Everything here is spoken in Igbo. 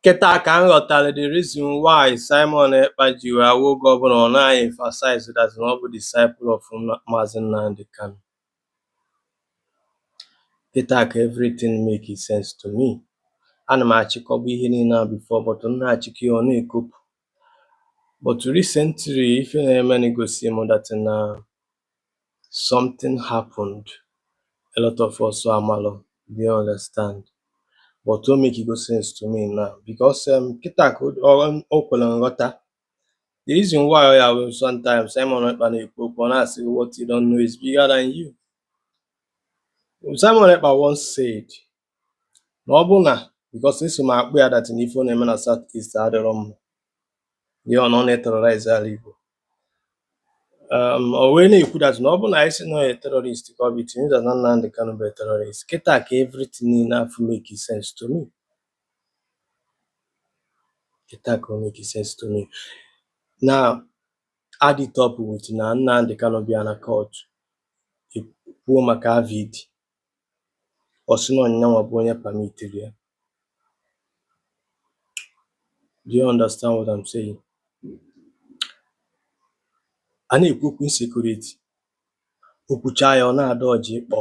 Kịta ka m ghọtara the reason why Simon Ekpa ji wee awụ oge ọbụla ọ naghị emphasize that na ọ bụ disciple of Mazi Nnamdi Kanu. Kịta ka everything make sense to me. Ana m achịkọba ihe niile a before, but m na-achịkọ ya ọ na-ekopụ. But recently, ife na-eme na-egosi m that na something happened. A lot of us amalụ, do you understand? But o make go sense to me now because kịta ka o kwere nghọta. The reason why I will sometimes Simon Ekpa na-ekwu okwu ọ na-asị what you don't know is bigger than you. Simon Ekpa once said na ọ bụ na because eso m akpụ ya that n'ife ọ na-eme na South East adịrọ mma, ya ọ nọ na-terrorize ala Igbo. O wee na-ekwu that na ọ bụ na anyị si na onye terrorist ka ọ bụ it means that Nnamdi Kanu bụ terrorist. Kịta ka everything niile afọ make sense to me. Kịta ka o make sense to me. Now, add it up with na Nnamdi Kanu bịa na court kwuo maka David ọ sị na ọnyanwa bụ onye permitted ya. Do you understand what I'm saying? A na-ekwu okwu insecurity, okwucha ya ọ na-ada ọjị ịkpọ.